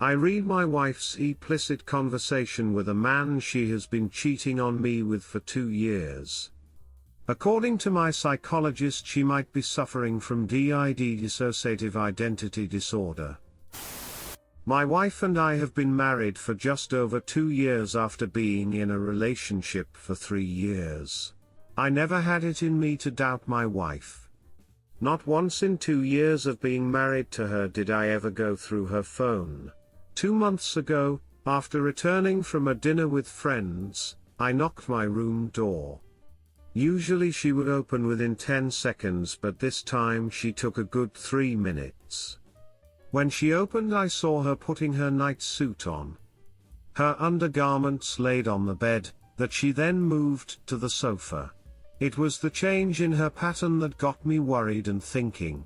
I read my wife's implicit conversation with a man she has been cheating on me with for 2 years. According to my psychologist, she might be suffering from DID, Dissociative Identity Disorder. My wife and I have been married for just over 2 years after being in a relationship for 3 years. I never had it in me to doubt my wife. Not once in 2 years of being married to her did I ever go through her phone. 2 months ago, after returning from a dinner with friends, I knocked my room door. Usually she would open within 10 seconds, but this time she took a good 3 minutes. When she opened, I saw her putting her night suit on. Her undergarments laid on the bed, that she then moved to the sofa. It was the change in her pattern that got me worried and thinking.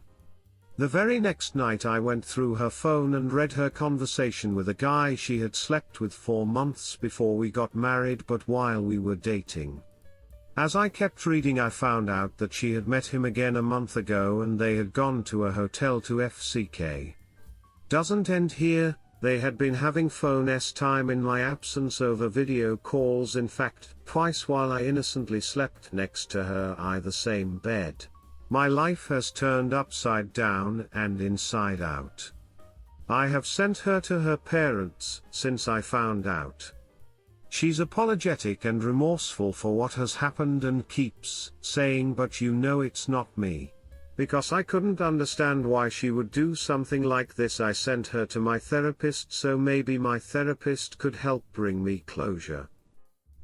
The very next night I went through her phone and read her conversation with a guy she had slept with 4 months before we got married, but while we were dating. As I kept reading, I found out that she had met him again a month ago and they had gone to a hotel to FCK. Doesn't end here. They had been having phone time in my absence over video calls, in fact, twice while I innocently slept next to her in the same bed. My life has turned upside down and inside out. I have sent her to her parents since I found out. She's apologetic and remorseful for what has happened and keeps saying, "But you know it's not me." Because I couldn't understand why she would do something like this, I sent her to my therapist so maybe my therapist could help bring me closure.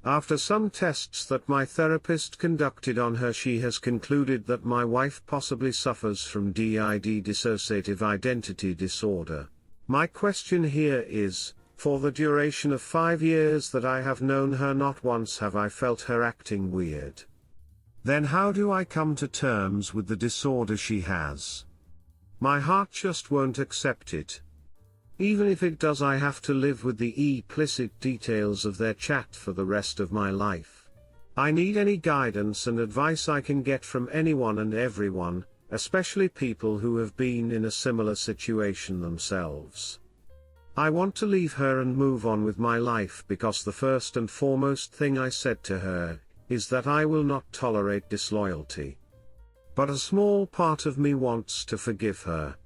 After some tests that my therapist conducted on her, she has concluded that my wife possibly suffers from DID, Dissociative Identity Disorder. My question here is, for the duration of 5 years that I have known her, not once have I felt her acting weird. Then how do I come to terms with the disorder she has? My heart just won't accept it. Even if it does, I have to live with the implicit details of their chat for the rest of my life. I need any guidance and advice I can get from anyone and everyone, especially people who have been in a similar situation themselves. I want to leave her and move on with my life, because the first and foremost thing I said to her is that I will not tolerate disloyalty. But a small part of me wants to forgive her.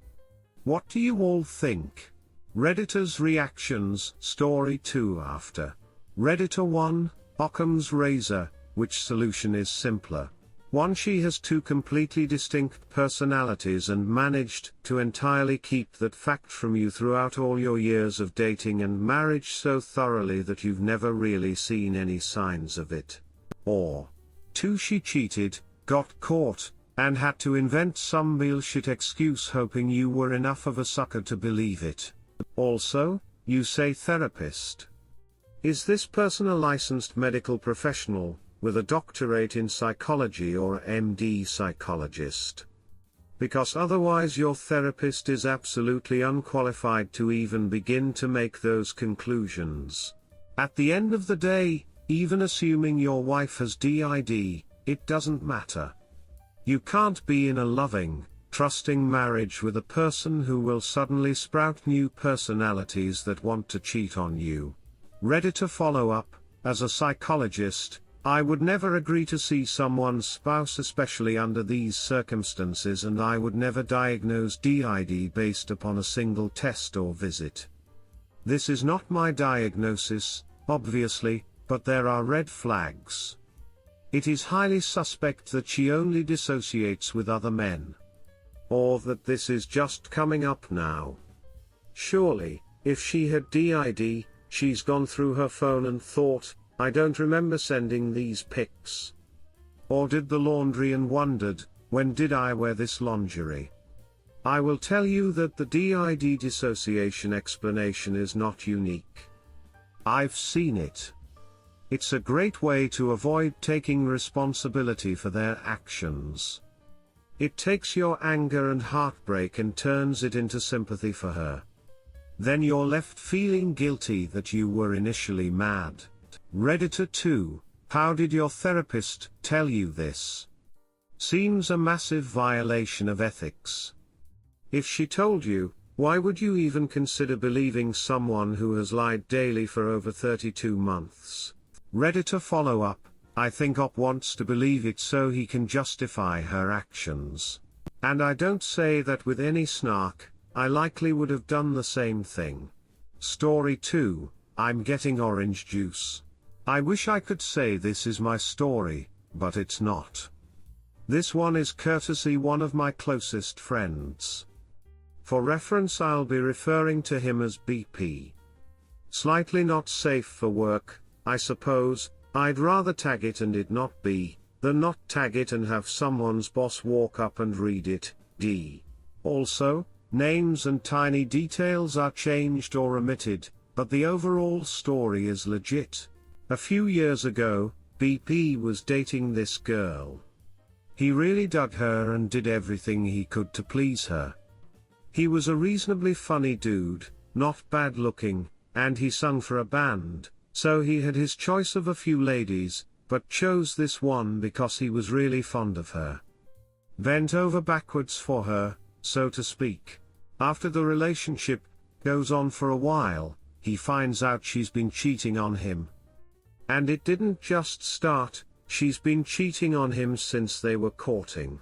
What do you all think? Redditors' reactions. Story 2 after. Redditor 1, Occam's razor, which solution is simpler? 1. She has 2 completely distinct personalities and managed to entirely keep that fact from you throughout all your years of dating and marriage so thoroughly that you've never really seen any signs of it. Or 2. She cheated, got caught, and had to invent some bullshit excuse hoping you were enough of a sucker to believe it. Also, you say therapist. Is this person a licensed medical professional, with a doctorate in psychology or MD psychologist? Because otherwise your therapist is absolutely unqualified to even begin to make those conclusions. At the end of the day, even assuming your wife has DID, it doesn't matter. You can't be in a loving, trusting marriage with a person who will suddenly sprout new personalities that want to cheat on you. Redditor follow-up. As a psychologist, I would never agree to see someone's spouse, especially under these circumstances, and I would never diagnose DID based upon a single test or visit. This is not my diagnosis, obviously, but there are red flags. It is highly suspect that she only dissociates with other men. Or that this is just coming up now. Surely, if she had DID, she's gone through her phone and thought, I don't remember sending these pics. Or did the laundry and wondered, when did I wear this lingerie? I will tell you that the DID dissociation explanation is not unique. I've seen it. It's a great way to avoid taking responsibility for their actions. It takes your anger and heartbreak and turns it into sympathy for her. Then you're left feeling guilty that you were initially mad. Redditor 2, how did your therapist tell you this? Seems a massive violation of ethics. If she told you, Why would you even consider believing someone who has lied daily for over 32 months? Redditor follow-up, I think Op wants to believe it so he can justify her actions. And I don't say that with any snark, I likely would have done the same thing. Story 2, I'm getting orange juice. I wish I could say this is my story, but it's not. This one is courtesy one of my closest friends. For reference I'll be referring to him as BP. Slightly not safe for work, I suppose. I'd rather tag it and it not be, than not tag it and have someone's boss walk up and read it. D. Also, names and tiny details are changed or omitted, but the overall story is legit. A few years ago, BP was dating this girl. He really dug her and did everything he could to please her. He was a reasonably funny dude, not bad looking, and he sung for a band, so he had his choice of a few ladies, but chose this one because he was really fond of her. Bent over backwards for her, so to speak. After the relationship goes on for a while, he finds out she's been cheating on him. And it didn't just start, she's been cheating on him since they were courting.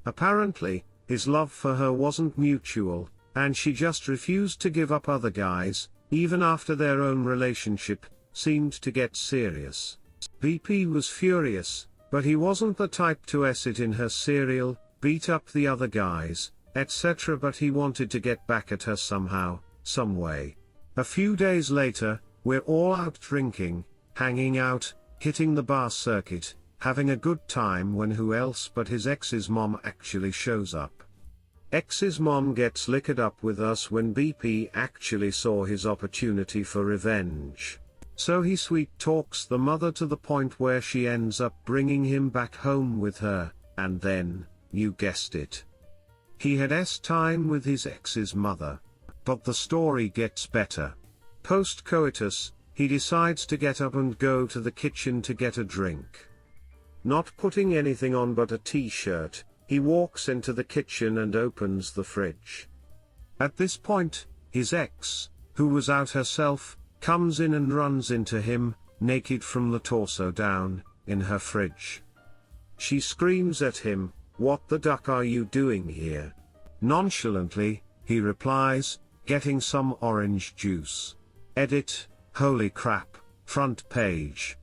Apparently, his love for her wasn't mutual, and she just refused to give up other guys, even after their own relationship seemed to get serious. BP was furious, but he wasn't the type to it in her cereal, beat up the other guys, etc. But he wanted to get back at her somehow, some way. A few days later, we're all out drinking, hanging out, hitting the bar circuit, having a good time when who else but his ex's mom actually shows up. Ex's mom gets liquored up with us when BP actually saw his opportunity for revenge. So he sweet talks the mother to the point where she ends up bringing him back home with her, and then, you guessed it, he had time with his ex's mother. But the story gets better. Post-coitus, he decides to get up and go to the kitchen to get a drink. Not putting anything on but a t-shirt, he walks into the kitchen and opens the fridge. At this point, his ex, who was out herself, comes in and runs into him, naked from the torso down, in her fridge. She screams at him, "What the duck are you doing here?" Nonchalantly, he replies, "Getting some orange juice." Edit, holy crap, front page.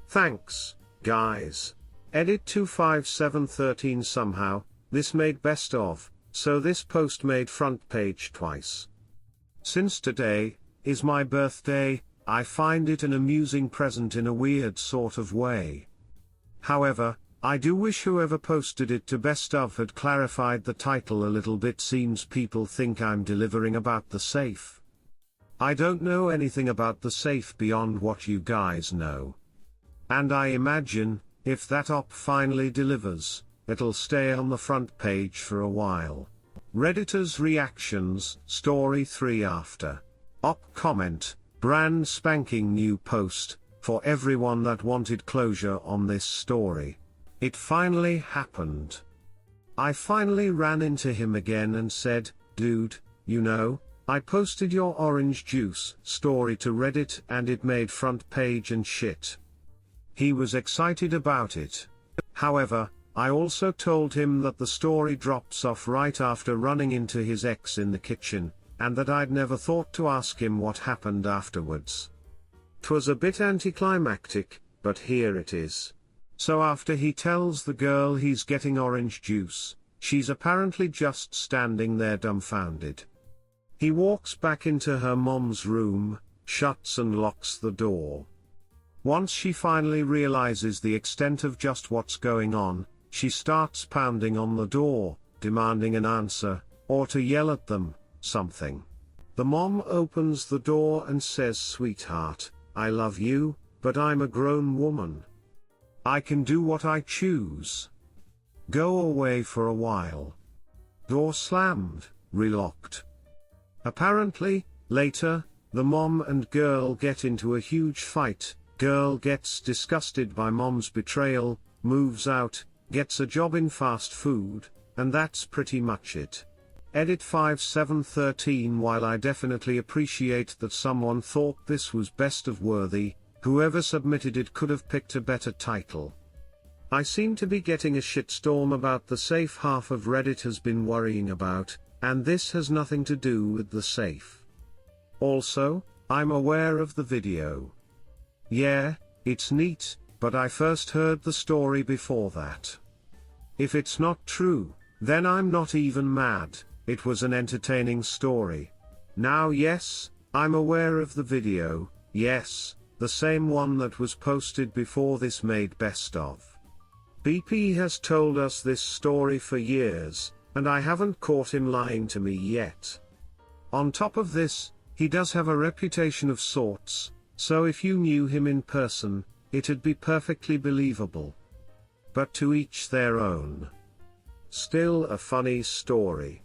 Thanks, guys. Edit 25713 somehow, this made best of, so this post made front page twice. Since today is my birthday, I find it an amusing present in a weird sort of way. However, I do wish whoever posted it to best of had clarified the title a little bit. Seems people think I'm delivering about the safe. I don't know anything about the safe beyond what you guys know. And I imagine, if that op finally delivers, it'll stay on the front page for a while. Redditor's reactions, story 3 after. Op comment, brand spanking new post, for everyone that wanted closure on this story. It finally happened. I finally ran into him again and said, "Dude, you know, I posted your orange juice story to Reddit and it made front page and shit." He was excited about it. However, I also told him that the story drops off right after running into his ex in the kitchen, and that I'd never thought to ask him what happened afterwards. 'Twas a bit anticlimactic, but here it is. So after he tells the girl he's getting orange juice, she's apparently just standing there dumbfounded. He walks back into her mom's room, shuts and locks the door. Once she finally realizes the extent of just what's going on, she starts pounding on the door, demanding an answer, or to yell at them, something. The mom opens the door and says, "Sweetheart, I love you, but I'm a grown woman. I can do what I choose. Go away for a while." Door slammed, relocked. Apparently, later, the mom and girl get into a huge fight. Girl gets disgusted by mom's betrayal, moves out, gets a job in fast food, and that's pretty much it. Edit 5713. While I definitely appreciate that someone thought this was best of worthy, whoever submitted it could have picked a better title. I seem to be getting a shitstorm about the safe half of Reddit has been worrying about, and this has nothing to do with the safe. Also, I'm aware of the video. Yeah, it's neat, but I first heard the story before that. If it's not true, then I'm not even mad. It was an entertaining story. Now yes, I'm aware of the video, yes, the same one that was posted before this made best of. BP has told us this story for years, and I haven't caught him lying to me yet. On top of this, he does have a reputation of sorts, so if you knew him in person, it'd be perfectly believable. But to each their own. Still a funny story.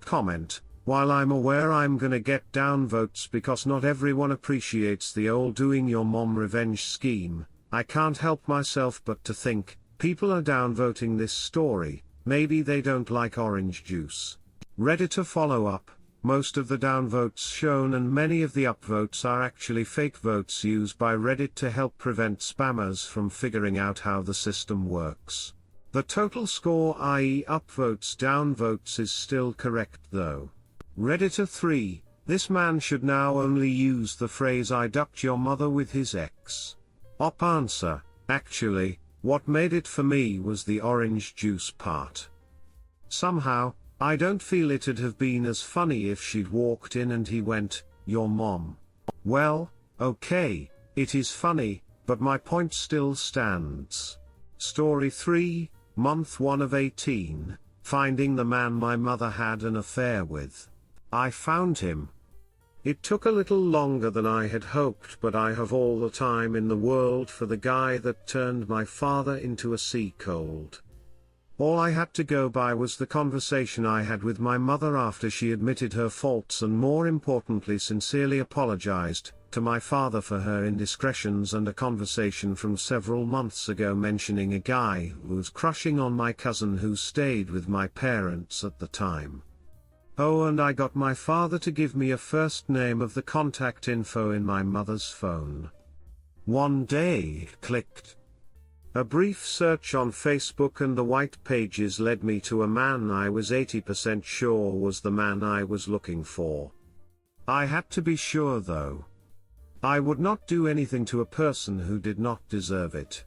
Comment, while I'm aware I'm gonna get downvotes because not everyone appreciates the old doing your mom revenge scheme, I can't help myself but to think, people are downvoting this story, maybe they don't like orange juice. Redditor follow-up, most of the downvotes shown and many of the upvotes are actually fake votes used by Reddit to help prevent spammers from figuring out how the system works. The total score, i.e. upvotes downvotes, is still correct though. Redditor 3, this man should now only use the phrase "I ducked your mother" with his ex. Answer, actually, what made it for me was the orange juice part. Somehow, I don't feel it'd have been as funny if she'd walked in and he went, "Your mom." Well, okay, it is funny, but my point still stands. Story 3, month 1 of 18, finding the man my mother had an affair with. I found him. It took a little longer than I had hoped, but I have all the time in the world for the guy that turned my father into a sea cold. All I had to go by was the conversation I had with my mother after she admitted her faults and, more importantly, sincerely apologized to my father for her indiscretions, and a conversation from several months ago mentioning a guy who was crushing on my cousin who stayed with my parents at the time. Oh, and I got my father to give me a first name of the contact info in my mother's phone. One day, clicked. A brief search on Facebook and the white pages led me to a man I was 80% sure was the man I was looking for. I had to be sure though. I would not do anything to a person who did not deserve it.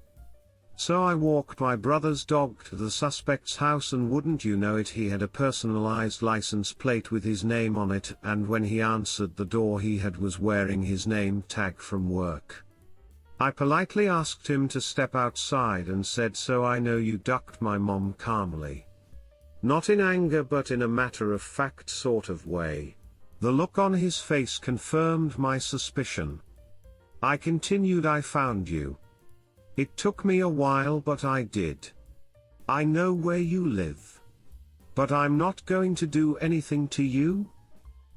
So I walked my brother's dog to the suspect's house, and wouldn't you know it, he had a personalized license plate with his name on it, and when he answered the door he was wearing his name tag from work. I politely asked him to step outside and said, "So I know you ducked my mom," calmly. Not in anger but in a matter-of-fact sort of way. The look on his face confirmed my suspicion. I continued, "I found you. It took me a while but I did. I know where you live. But I'm not going to do anything to you.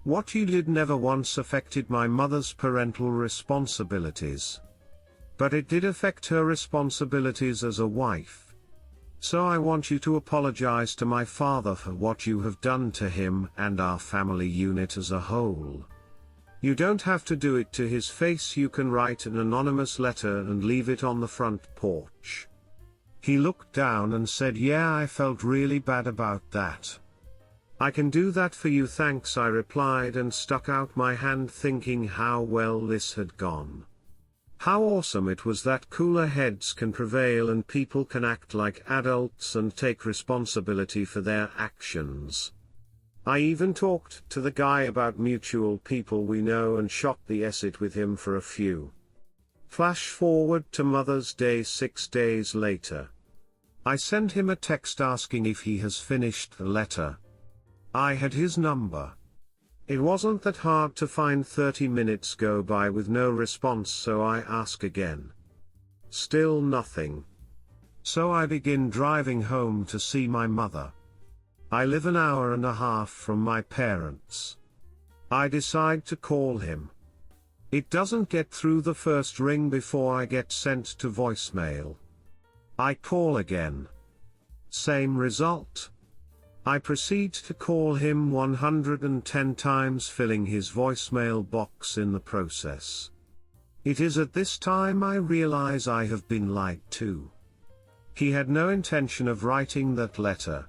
What you did never once affected my mother's parental responsibilities. But it did affect her responsibilities as a wife. So I want you to apologize to my father for what you have done to him and our family unit as a whole. You don't have to do it to his face, you can write an anonymous letter and leave it on the front porch." He looked down and said, "Yeah, I felt really bad about that. I can do that for you, thanks," I replied, and stuck out my hand thinking how well this had gone. How awesome it was that cooler heads can prevail and people can act like adults and take responsibility for their actions. I even talked to the guy about mutual people we know and shot the acid with him for a few. Flash forward to Mother's Day 6 days later. I sent him a text asking if he has finished the letter. I had his number. It wasn't that hard to find. 30 minutes go by with no response, so I ask again. Still nothing. So I begin driving home to see my mother. I live an hour and a half from my parents. I decide to call him. It doesn't get through the first ring before I get sent to voicemail. I call again. Same result. I proceed to call him 110 times, filling his voicemail box in the process. It is at this time I realize I have been lied to. He had no intention of writing that letter.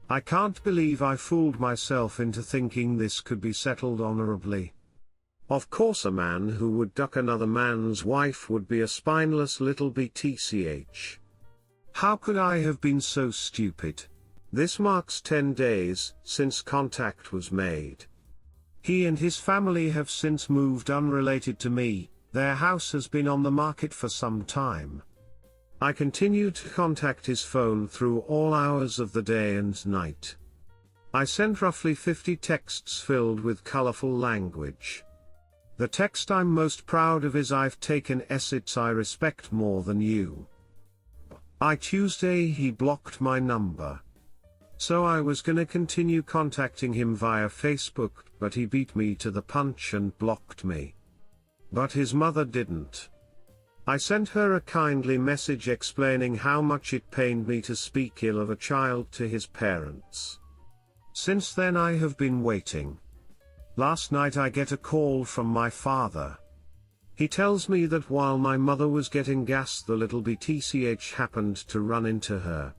I can't believe I fooled myself into thinking this could be settled honorably. Of course a man who would duck another man's wife would be a spineless little BTCH. How could I have been so stupid? This marks 10 days since contact was made. He and his family have since moved unrelated to me. Their house has been on the market for some time. I continue to contact his phone through all hours of the day and night. I sent roughly 50 texts filled with colorful language. The text I'm most proud of is "I've taken It's I respect more than you." Tuesday he blocked my number. So I was gonna continue contacting him via Facebook, but he beat me to the punch and blocked me. But his mother didn't. I sent her a kindly message explaining how much it pained me to speak ill of a child to his parents. Since then I have been waiting. Last night I get a call from my father. He tells me that while my mother was getting gas, the little BTCH happened to run into her.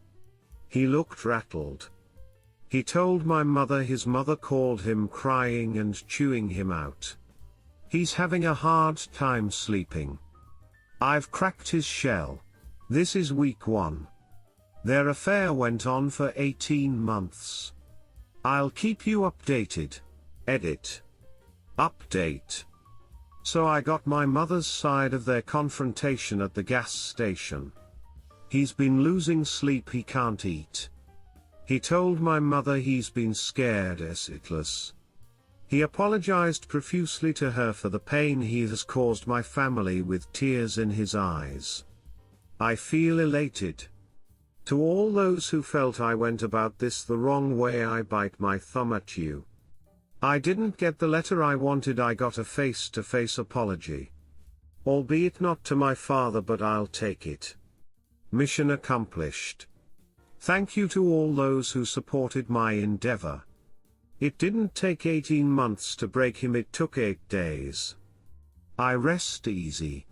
He looked rattled. He told my mother his mother called him crying and chewing him out. He's having a hard time sleeping. I've cracked his shell. This is week 1. Their affair went on for 18 months. I'll keep you updated. Edit. Update. So I got my mother's side of their confrontation at the gas station. He's been losing sleep, he can't eat. He told my mother he's been scared shitless. He apologized profusely to her for the pain he has caused my family, with tears in his eyes. I feel elated. To all those who felt I went about this the wrong way, I bite my thumb at you. I didn't get the letter I wanted, I got a face-to-face apology. Albeit not to my father, but I'll take it. Mission accomplished. Thank you to all those who supported my endeavor. It didn't take 18 months to break him, it took 8 days. I rest easy.